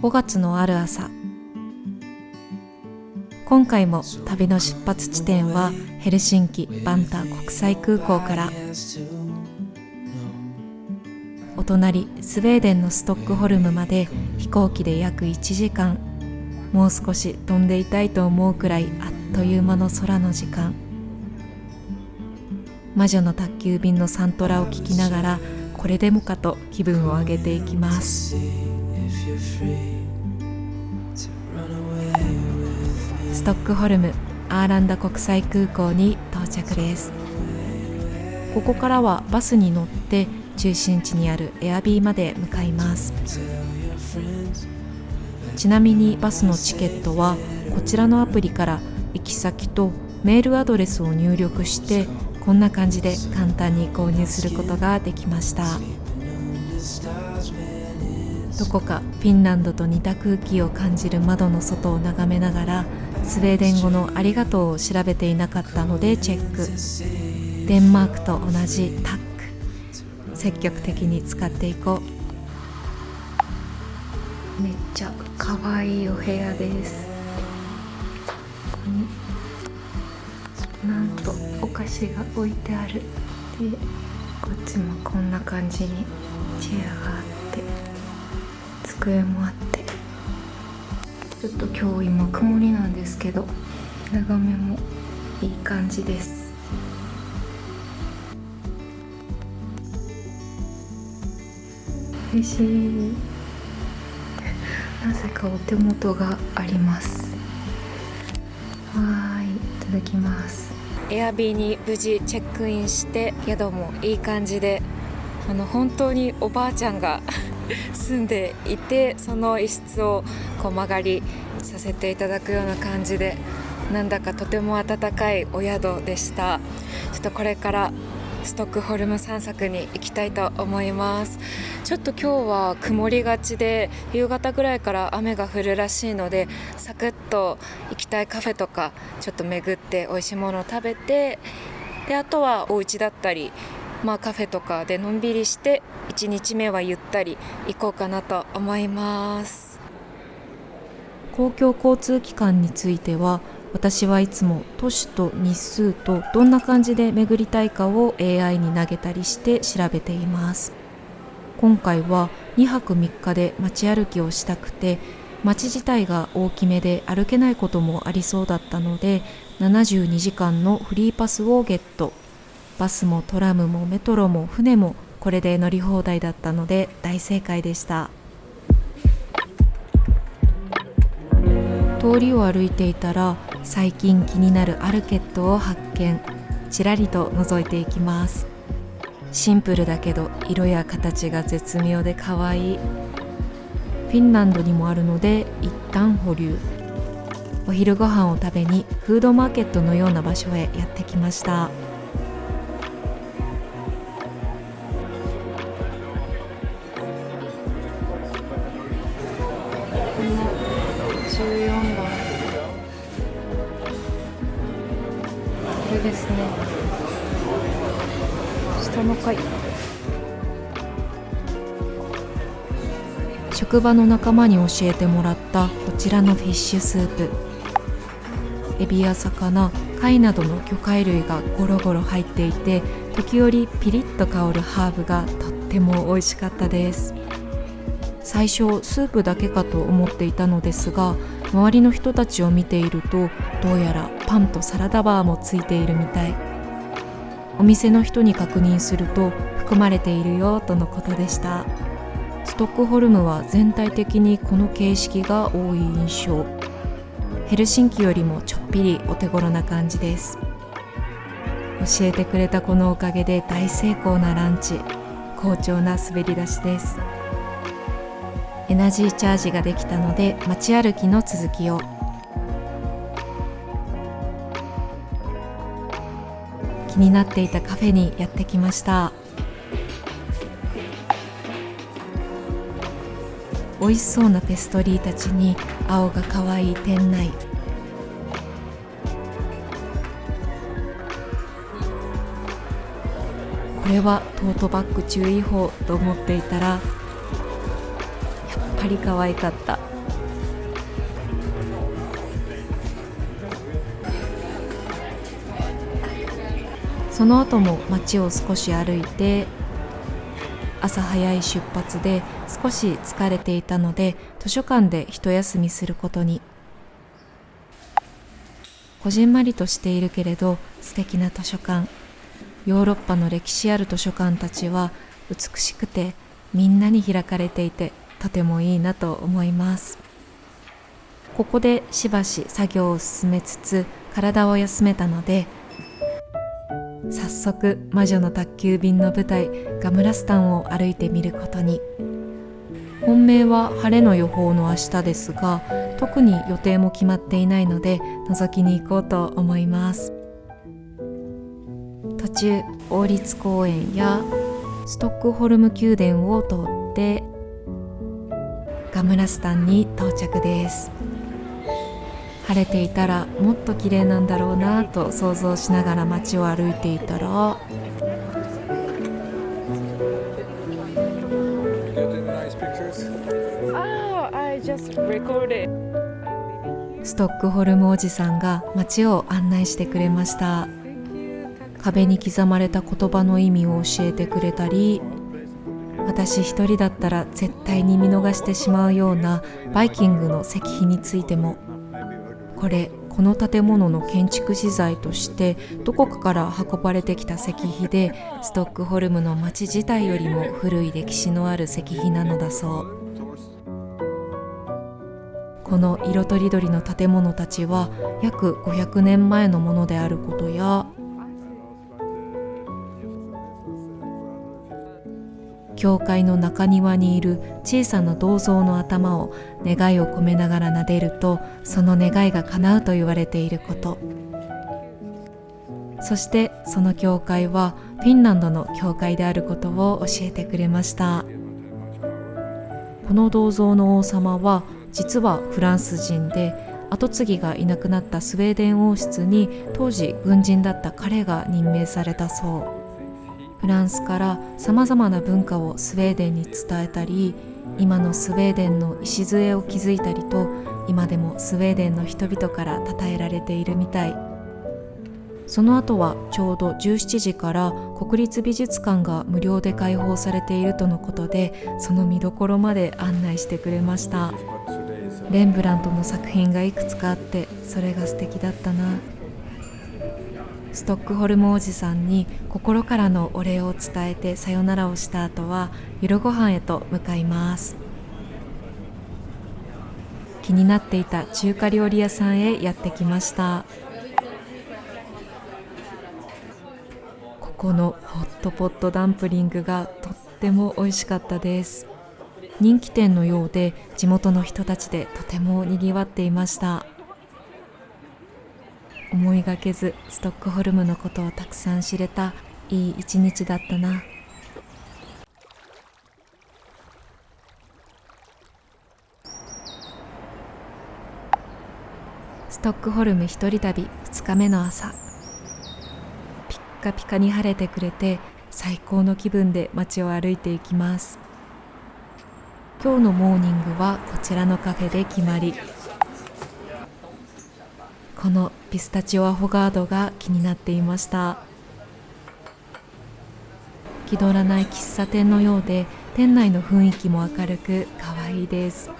5月のある朝、今回も旅の出発地点はヘルシンキ・バンタ国際空港から、お隣スウェーデンのストックホルムまで飛行機で約1時間。もう少し飛んでいたいと思うくらいあっという間の空の時間。魔女の宅急便のサントラを聴きながら、これでもかと気分を上げていきます。ストックホルム・アーランダ国際空港に到着です。ここからはバスに乗って中心地にあるエアビーまで向かいます。ちなみにバスのチケットはこちらのアプリから行き先とメールアドレスを入力して、こんな感じで簡単に購入することができました。どこかフィンランドと似た空気を感じる窓の外を眺めながら、スウェーデン語のありがとうを調べていなかったのでチェック。デンマークと同じタック、積極的に使っていこう。めっちゃ可愛いお部屋です。ここになんとお菓子が置いてある。で、こっちもこんな感じにチェアがあって、机もあって、ちょっと今日今曇りなんですけど、眺めもいい感じです。嬉しい。なぜかお手元があります。いただきます。エアビーに無事チェックインして、宿もいい感じで、本当におばあちゃんが住んでいて、その一室をこう間借りさせていただくような感じで、なんだかとても温かいお宿でした。ちょっとこれからストックホルム散策に行きたいと思います。ちょっと今日は曇りがちで、夕方ぐらいから雨が降るらしいので、サクッと行きたいカフェとかちょっと巡って美味しいものを食べて、であとはお家だったり、カフェとかでのんびりして、1日目はゆったり行こうかなと思います。公共交通機関については、私はいつも都市と日数とどんな感じで巡りたいかを AI に投げたりして調べています。今回は2泊3日で街歩きをしたくて、街自体が大きめで歩けないこともありそうだったので、72時間のフリーパスをゲット。バスもトラムもメトロも船もこれで乗り放題だったので大正解でした。通りを歩いていたら、最近気になるアルケットを発見。ちらりと覗いていきます。シンプルだけど色や形が絶妙で可愛い。フィンランドにもあるので一旦保留。お昼ご飯を食べにフードマーケットのような場所へやってきました。14番、これですね。下の階。職場の仲間に教えてもらったこちらのフィッシュスープ。エビや魚、貝などの魚介類がゴロゴロ入っていて、時折ピリッと香るハーブがとっても美味しかったです。最初スープだけかと思っていたのですが、周りの人たちを見ていると、どうやらパンとサラダバーもついているみたい。お店の人に確認すると、含まれているよとのことでした。ストックホルムは全体的にこの形式が多い印象。ヘルシンキよりもちょっぴりお手頃な感じです。教えてくれた子のおかげで大成功なランチ。好調な滑り出しです。エナジーチャージができたので、街歩きの続きを。気になっていたカフェにやってきました。美味しそうなペストリーたちに青が可愛い店内。ここれはトートバッグ注意報と思っていたら、やっぱり可愛かった。その後も街を少し歩いて、朝早い出発で少し疲れていたので図書館で一休みすることに。こじんまりとしているけれど素敵な図書館。ヨーロッパの歴史ある図書館たちは美しくてみんなに開かれていて、とてもいいなと思います。ここでしばし作業を進めつつ体を休めたので、早速魔女の宅急便の舞台ガムラスタンを歩いてみることに。本命は晴れの予報の明日ですが、特に予定も決まっていないので覗きに行こうと思います。途中王立公園やストックホルム宮殿を通ってガムラスタンに到着です。晴れていたらもっと綺麗なんだろうなと想像しながら街を歩いていたら、ストックホルムおじさんが街を案内してくれました。壁に刻まれた言葉の意味を教えてくれたり、私一人だったら絶対に見逃してしまうようなバイキングの石碑についても、この建物の建築資材としてどこかから運ばれてきた石碑で、ストックホルムの町自体よりも古い歴史のある石碑なのだそう。この色とりどりの建物たちは約500年前のものであることや、教会の中庭にいる小さな銅像の頭を願いを込めながら撫でると、その願いが叶うと言われていること。そしてその教会はフィンランドの教会であることを教えてくれました。この銅像の王様は実はフランス人で、跡継ぎがいなくなったスウェーデン王室に当時軍人だった彼が任命されたそう。フランスからさまざまな文化をスウェーデンに伝えたり、今のスウェーデンの礎を築いたりと、今でもスウェーデンの人々から称えられているみたい。その後はちょうど17時から国立美術館が無料で開放されているとのことで、その見どころまで案内してくれました。レンブラントの作品がいくつかあって、それが素敵だったな。ストックホルムおじさんに心からのお礼を伝えてさよならをした後は夜ご飯へと向かいます。気になっていた中華料理屋さんへやってきました。ここのホットポットダンプリングがとっても美味しかったです。人気店のようで地元の人たちでとてもにぎわっていました。思いがけずストックホルムのことをたくさん知れたいい一日だったな。ストックホルム一人旅2日目の朝、ピッカピカに晴れてくれて最高の気分で街を歩いていきます。今日のモーニングはこちらのカフェで決まり、このピスタチオアフォガードが気になっていました。気取らない喫茶店のようで、店内の雰囲気も明るく可愛いです。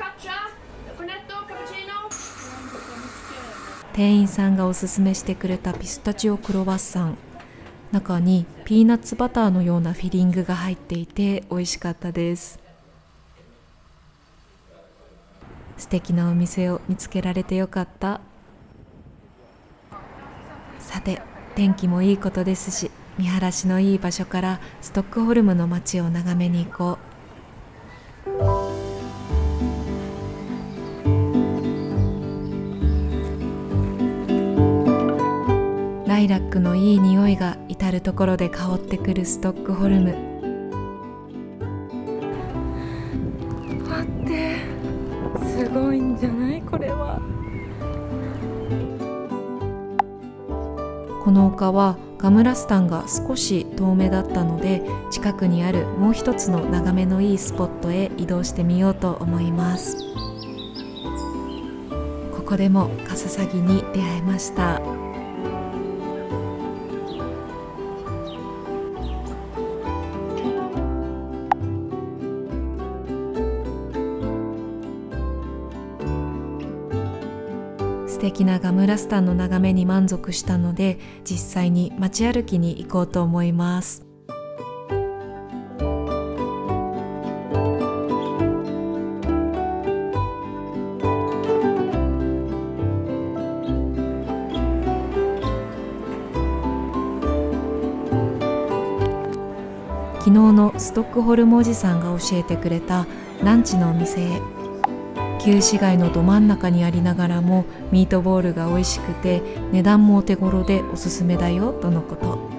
店員さんがおすすめしてくれたピスタチオクロワッサン、中にピーナッツバターのようなフィリングが入っていて美味しかったです。素敵なお店を見つけられてよかった。さて、天気もいいことですし、見晴らしのいい場所からストックホルムの街を眺めに行こう。ライラックのいい匂いが至るところで香ってくるストックホルム。待って、すごいんじゃないこれは。この丘はガムラスタンが少し遠目だったので、近くにあるもう一つの眺めのいいスポットへ移動してみようと思います。ここでもカササギに出会えました。素敵なガムラスタンの眺めに満足したので、実際に街歩きに行こうと思います。昨日のストックホルムおじさんが教えてくれたランチのお店へ。旧市街のど真ん中にありながらもミートボールが美味しくて値段もお手頃でおすすめだよとのこと。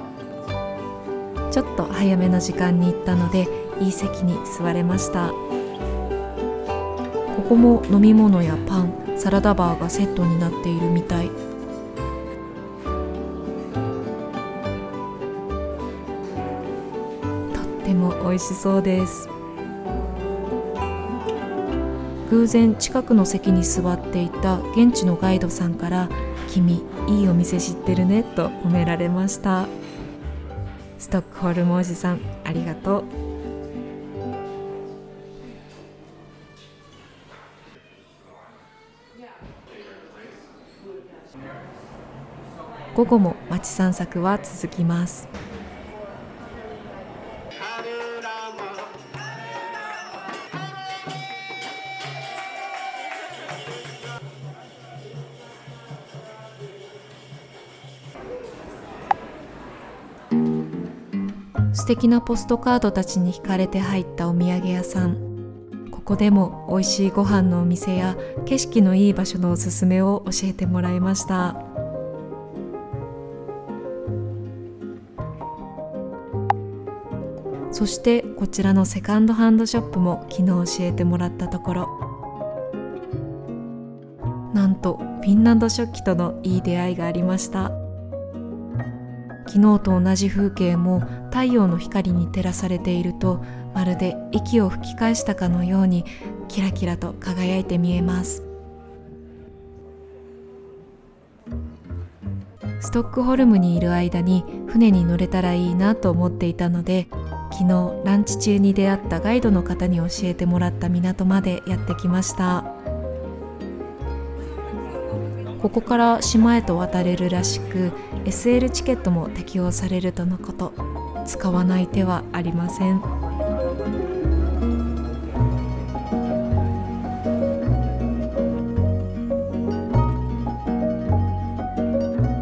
ちょっと早めの時間に行ったのでいい席に座れました。ここも飲み物やパン、サラダバーがセットになっているみたい。とっても美味しそうです。偶然近くの席に座っていた現地のガイドさんから「君、いいお店知ってるね」と褒められました。ストックホルムおじさん、ありがとう。午後も街散策は続きます。素敵なポストカードたちに惹かれて入ったお土産屋さん。ここでも美味しいご飯のお店や景色のいい場所のおすすめを教えてもらいました。そしてこちらのセカンドハンドショップも昨日教えてもらったところ、なんとフィンランド食器とのいい出会いがありました。昨日と同じ風景も太陽の光に照らされていると、まるで息を吹き返したかのようにキラキラと輝いて見えます。ストックホルムにいる間に船に乗れたらいいなと思っていたので、昨日ランチ中に出会ったガイドの方に教えてもらった港までやってきました。ここから島へと渡れるらしく、 SL チケットも適用されるとのこと。使わない手はありません。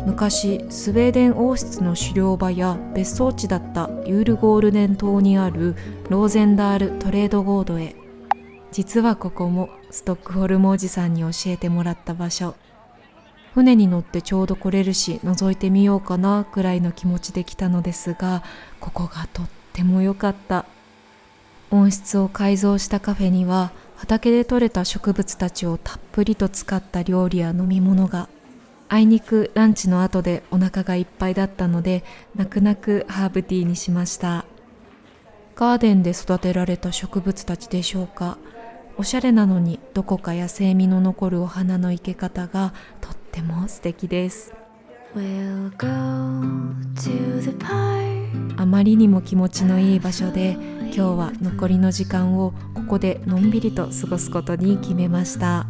昔スウェーデン王室の狩猟場や別荘地だったユールゴールデン島にあるローゼンダールトレードゴードへ。実はここもストックホルムおじさんに教えてもらった場所。船に乗ってちょうど来れるし覗いてみようかなくらいの気持ちで来たのですが、ここがとっても良かった。温室を改造したカフェには畑で採れた植物たちをたっぷりと使った料理や飲み物が。あいにくランチの後でお腹がいっぱいだったので、泣く泣くハーブティーにしました。ガーデンで育てられた植物たちでしょうか。おしゃれなのにどこか野生味の残るお花の生け方がとっても素敵です。あまりにも気持ちのいい場所で、今日は残りの時間をここでのんびりと過ごすことに決めました。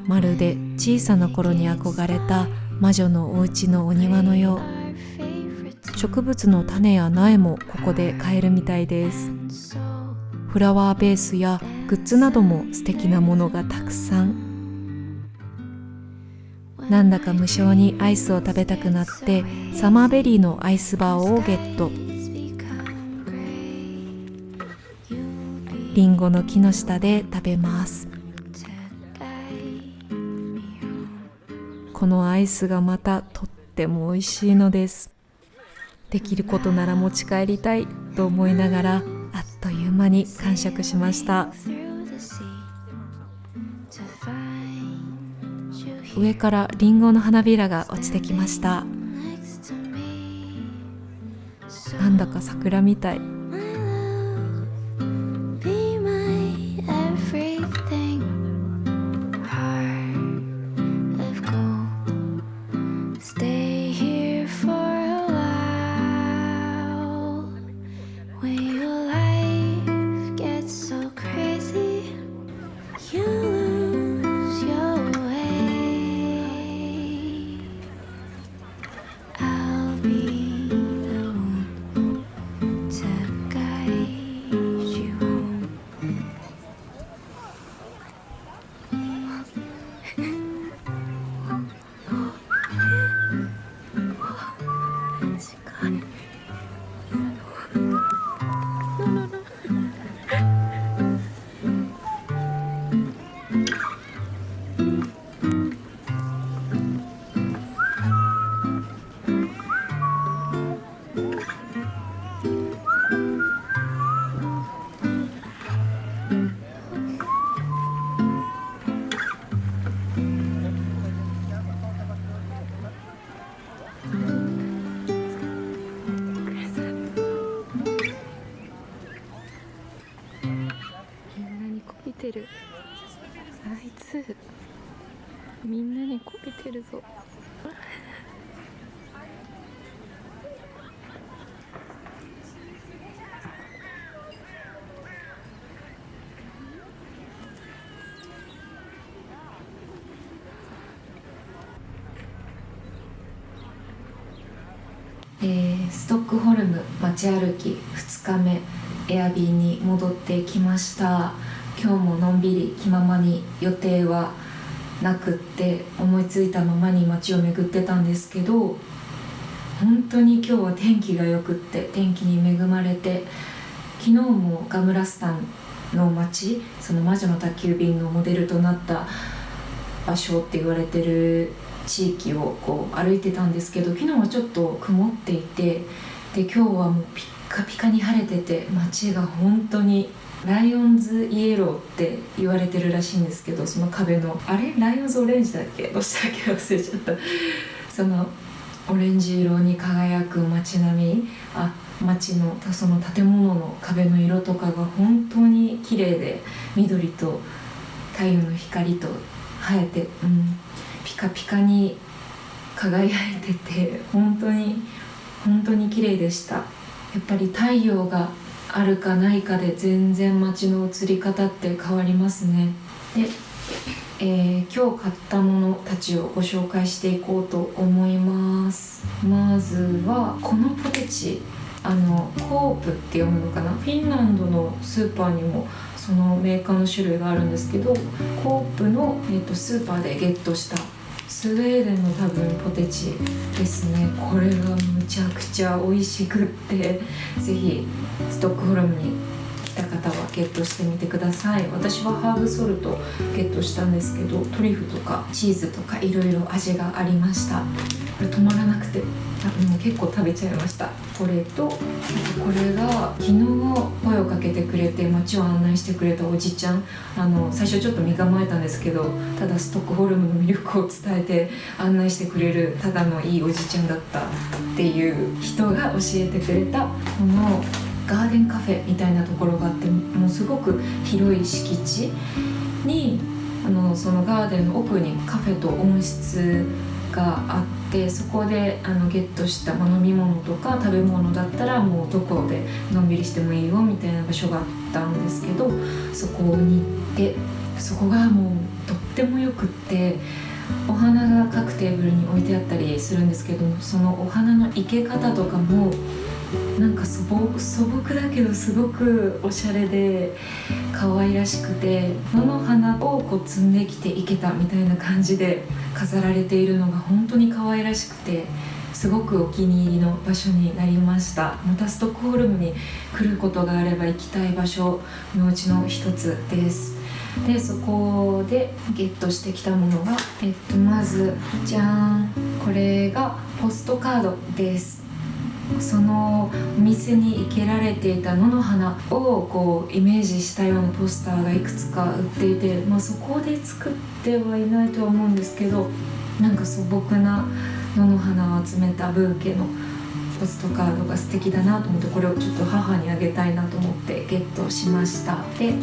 まるで小さな頃に憧れた魔女のお家のお庭のよう。植物の種や苗もここで買えるみたいです。フラワーベースやグッズなども素敵なものがたくさん。なんだか無性にアイスを食べたくなってサマーベリーのアイスバーをゲット。リンゴの木の下で食べます。このアイスがまたとっても美味しいのです。できることなら持ち帰りたいと思いながら、あっという間に完食しました。上からリンゴの花びらが落ちてきました。なんだか桜みたい。あいつみんなにこびてるぞ。ストックホルム街歩き2日目、エアビーに戻ってきました。今日ものんびり気ままに、予定はなくって思いついたままに街を巡ってたんですけど、本当に今日は天気が良くって、天気に恵まれて、昨日もガムラスタンの街、その魔女の宅急便のモデルとなった場所って言われてる地域をこう歩いてたんですけど、昨日はちょっと曇っていて、で今日はもうピッカピカに晴れてて、街が本当にライオンズイエローって言われてるらしいんですけど、その壁のライオンズオレンジだっけ、どうしたっけ忘れちゃった。そのオレンジ色に輝く街並み、街のその建物の壁の色とかが本当に綺麗で、緑と太陽の光と映えて、ピカピカに輝いてて、本当に綺麗でした。やっぱり太陽があるかないかで全然街の映り方って変わりますね。で、今日買ったものたちをご紹介していこうと思います。まずはこのポテチ、コープって読むのかな、フィンランドのスーパーにもそのメーカーの種類があるんですけど、コープの、スーパーでゲットしたスウェーデンの多分ポテチですね。これがむちゃくちゃ美味しくって、ぜひストックホルムに来た方はゲットしてみてください。私はハーブソルトゲットしたんですけど、トリュフとかチーズとかいろいろ味がありました。これ止まらなくて結構食べちゃいました。これと、これが昨日声をかけてくれて街を案内してくれたおじちゃん、最初ちょっと身構えたんですけど、ただストックホルムの魅力を伝えて案内してくれるただのいいおじちゃんだったっていう人が教えてくれた、このガーデンカフェみたいなところがあって、もうすごく広い敷地にそのガーデンの奥にカフェと温室があって、そこでゲットした飲み物とか食べ物だったらもうどこでのんびりしてもいいよみたいな場所があったんですけど、そこに行って、そこがもうとってもよくって、お花が各テーブルに置いてあったりするんですけど、そのお花の生け方とかもなんか素朴だけどすごくおしゃれで可愛らしくて、野の花をこう摘んできて生けたみたいな感じで飾られているのが本当に可愛らしくて、すごくお気に入りの場所になりました。またストックホルムに来ることがあれば行きたい場所のうちの一つです。で、そこでゲットしてきたものが、まずじゃーん、これがポストカードです。そのお店に生けられていた野の花をこうイメージしたようなポスターがいくつか売っていて、そこで作ってはいないとは思うんですけど、なんか素朴な野の花を集めたブーケのポストカードが素敵だなと思って、これをちょっと母にあげたいなと思ってゲットしました。で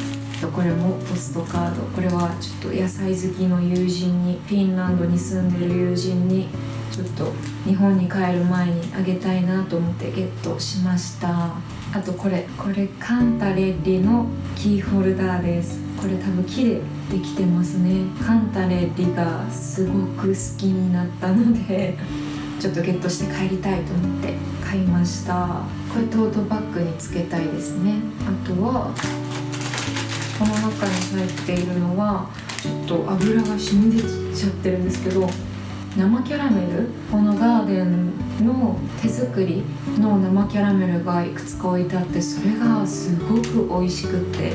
これもポストカード、これはちょっと野菜好きの友人に、フィンランドに住んでる友人にちょっと日本に帰る前にあげたいなと思ってゲットしました。あとこれカンタレッリのキーホルダーです。これ多分木でできてますね。カンタレッリがすごく好きになったのでちょっとゲットして帰りたいと思って買いました。これトートバッグにつけたいですね。あとはこの中に入っているのはちょっと油が染み出ちゃってるんですけど、生キャラメル、このガーデンの手作りの生キャラメルがいくつか置いてあって、それがすごく美味しくって、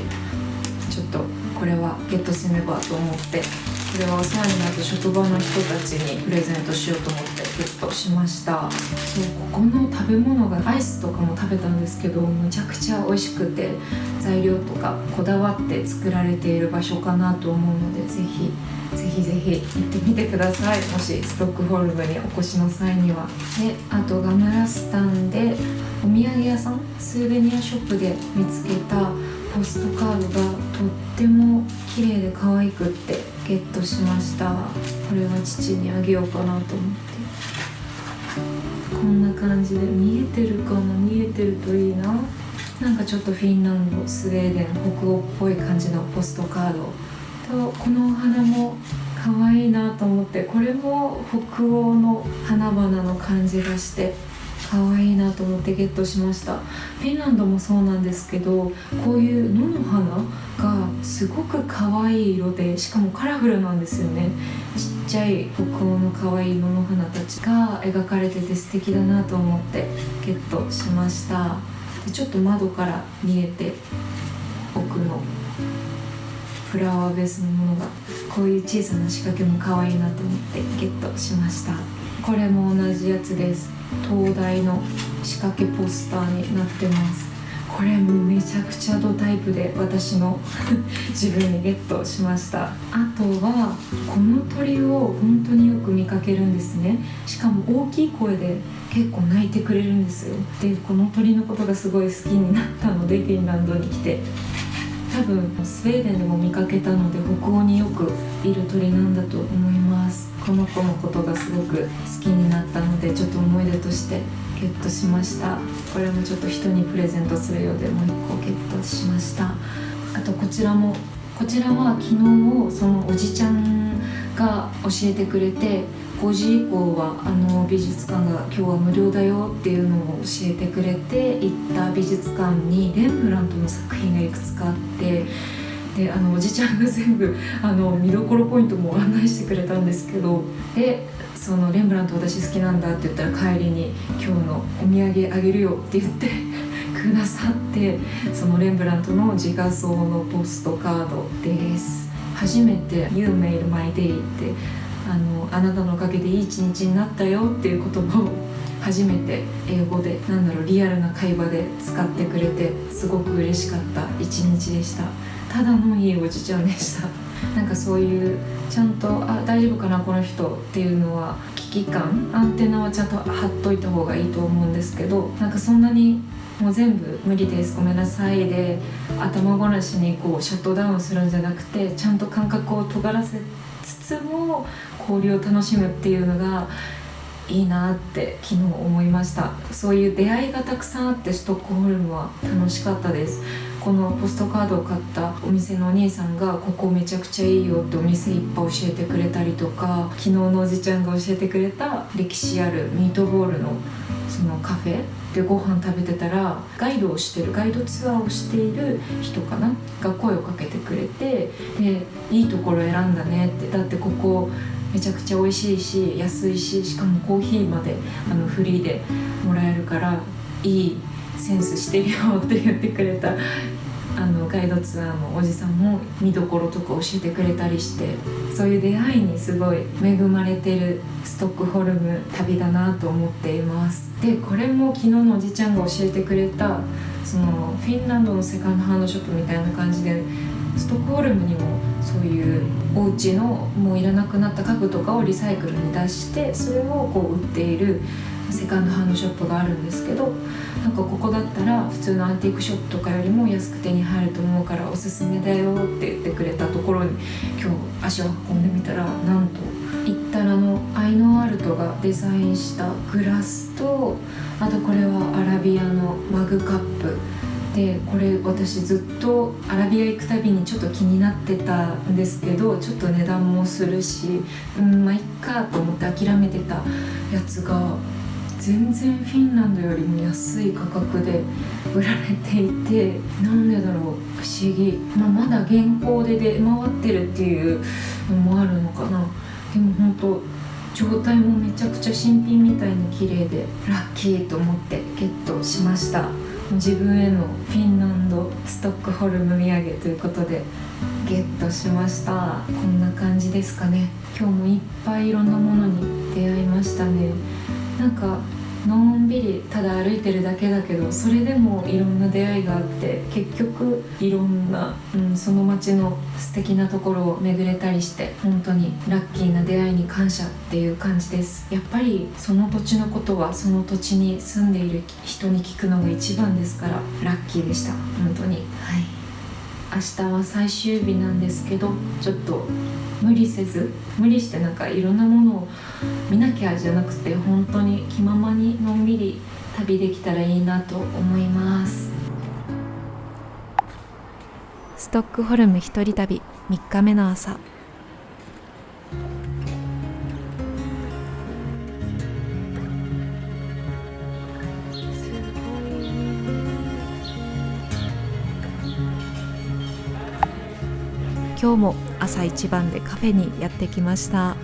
ちょっとこれはゲットせねばと思って、これはお世話になった職場の人たちにプレゼントしようと思ってゲットしました。そう、ここの食べ物がアイスとかも食べたんですけど、むちゃくちゃ美味しくて、材料とかこだわって作られている場所かなと思うので、ぜひ行ってみてください。もしストックホルムにお越しの際には。であとガムラスタンでお土産屋さん、スーベニアショップで見つけたポストカードがとっても綺麗で可愛くってゲットしました。これは父にあげようかなと思って、こんな感じで見えてるかな、見えてるといいな。なんかちょっとフィンランド、スウェーデン、北欧っぽい感じのポストカードと、このお花も可愛いなと思って、これも北欧の花々の感じがして可愛いなと思ってゲットしました。フィンランドもそうなんですけど、こういう野の花がすごく可愛い色で、しかもカラフルなんですよね。ちっちゃい北欧の可愛い野の花たちが描かれてて素敵だなと思ってゲットしました。でちょっと窓から見えて奥のフラワーベースのものが、こういう小さな仕掛けも可愛いなと思ってゲットしました。これも同じやつです。灯台の仕掛けポスターになってます。これめちゃくちゃドタイプで私の自分にゲットしました。あとはこの鳥を本当によく見かけるんですね。しかも大きい声で結構鳴いてくれるんですよ。でこの鳥のことがすごい好きになったので、フィンランドに来て、多分スウェーデンでも見かけたので、北欧によくいる鳥なんだと思います。この子のことがすごく好きになったので、ちょっと思い出としてゲットしました。これもちょっと人にプレゼントするようで、もう1個ゲットしました。あとこちらは昨日そのおじちゃんが教えてくれて、5時以降は美術館が今日は無料だよっていうのを教えてくれて、行った美術館にレンブラントの作品がいくつかあって、でおじちゃんが全部見どころポイントも案内してくれたんですけど、でそのレンブラント私好きなんだって言ったら、帰りに今日のお土産あげるよって言ってくださって、そのレンブラントの自画像のポストカードです。初めて You made my day ってあなたのおかげでいい一日になったよっていう言葉を初めて英語でリアルな会話で使ってくれて、すごく嬉しかった一日でした。ただのいいおじちゃんでした。なんかそういうちゃんと大丈夫かなこの人っていうのは、危機感、アンテナはちゃんと張っといた方がいいと思うんですけど、なんかそんなにもう全部無理ですごめんなさいで頭ごなしにこうシャットダウンするんじゃなくて、ちゃんと感覚を尖らせつつも交流を楽しむっていうのがいいなって昨日思いました。そういう出会いがたくさんあって、ストックホルムは楽しかったです。このポストカードを買ったお店のお兄さんが、ここめちゃくちゃいいよってお店いっぱい教えてくれたりとか、昨日のおじちゃんが教えてくれた歴史あるミートボールのそのカフェでご飯食べてたら、ガイドツアーをしている人かなが声をかけてくれて、でいいところ選んだねって、だってここめちゃくちゃ美味しいし安いし、しかもコーヒーまでフリーでもらえるからいいセンスしてるよって言ってくれたガイドツアーのおじさんも見どころとか教えてくれたりして、そういう出会いにすごい恵まれてるストックホルム旅だなと思っています。でこれも昨日のおじちゃんが教えてくれたそのフィンランドのセカンドハンドショップみたいな感じで、ストックホルムにもそういうお家のもういらなくなった家具とかをリサイクルに出して、それをこう売っているセカンドハンドショップがあるんですけど、なんかここだったら普通のアンティークショップとかよりも安く手に入ると思うからおすすめだよって言ってくれたところに今日足を運んでみたら、なんとイッタラのアイノアルトがデザインしたグラスと、あとこれはアラビアのマグカップで、これ私ずっとアラビア行くたびにちょっと気になってたんですけど、ちょっと値段もするし、まあいっかと思って諦めてたやつが全然フィンランドよりも安い価格で売られていて、なんでだろう、不思議、まだ現行で出回ってるっていうのもあるのかな。でも本当状態もめちゃくちゃ新品みたいに綺麗でラッキーと思ってゲットしました。自分へのフィンランドストックホルム土産ということでゲットしました。こんな感じですかね。今日もいっぱいいろんなものに出会いましたね。なんかのんびりただ歩いてるだけだけど、それでもいろんな出会いがあって、結局いろんな、その街の素敵なところを巡れたりして、本当にラッキーな出会いに感謝っていう感じです。やっぱりその土地のことはその土地に住んでいる人に聞くのが一番ですから、ラッキーでした本当に。はい、明日は最終日なんですけど、ちょっと無理してなんかいろんなものを見なきゃじゃなくて、本当に気ままにのんびり旅できたらいいなと思います。ストックホルム一人旅3日目の朝、今日も朝一番でカフェにやってきました。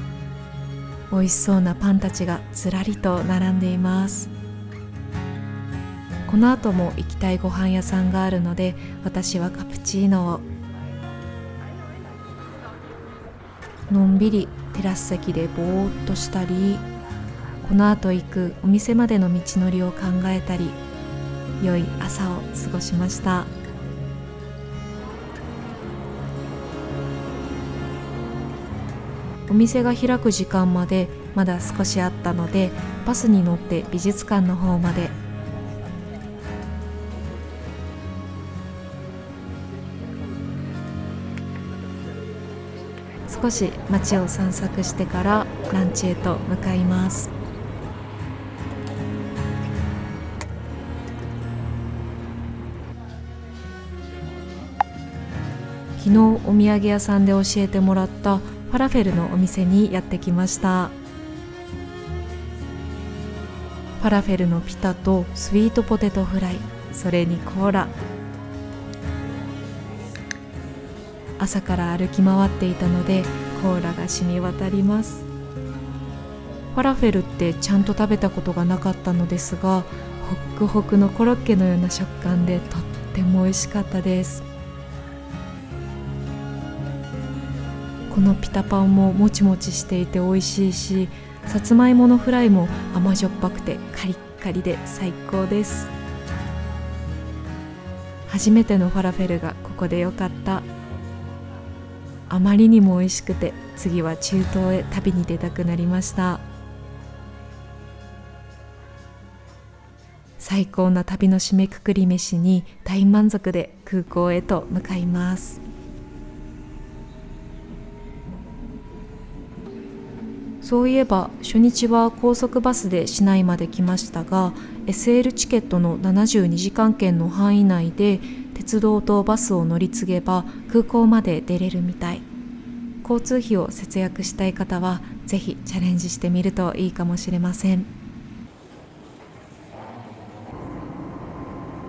美味しそうなパンたちがずらりと並んでいます。この後も行きたいご飯屋さんがあるので、私はカプチーノを。のんびりテラス席でぼーっとしたり、この後行くお店までの道のりを考えたり、良い朝を過ごしました。お店が開く時間までまだ少しあったので、バスに乗って美術館の方まで。少し街を散策してからランチへと向かいます。昨日お土産屋さんで教えてもらったファラフェルのお店にやってきました。ファラフェルのピタとスイートポテトフライ、それにコーラ。朝から歩き回っていたのでコーラが染み渡ります。ファラフェルってちゃんと食べたことがなかったのですが、ホックホクのコロッケのような食感でとっても美味しかったです。このピタパンももちもちしていて美味しいし、さつまいものフライも甘じょっぱくてカリッカリで最高です。初めてのファラフェルがここでよかった。あまりにも美味しくて、次は中東へ旅に出たくなりました。最高な旅の締めくくり飯に大満足で空港へと向かいます。そういえば初日は高速バスで市内まで来ましたが、 SL チケットの72時間券の範囲内で鉄道とバスを乗り継げば空港まで出れるみたい。交通費を節約したい方はぜひチャレンジしてみるといいかもしれません。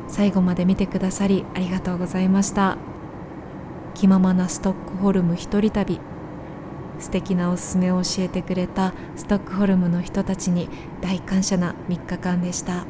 最後まで見てくださりありがとうございました。気ままなストックホルム一人旅、素敵なおすすめを教えてくれたストックホルムの人たちに大感謝な3日間でした。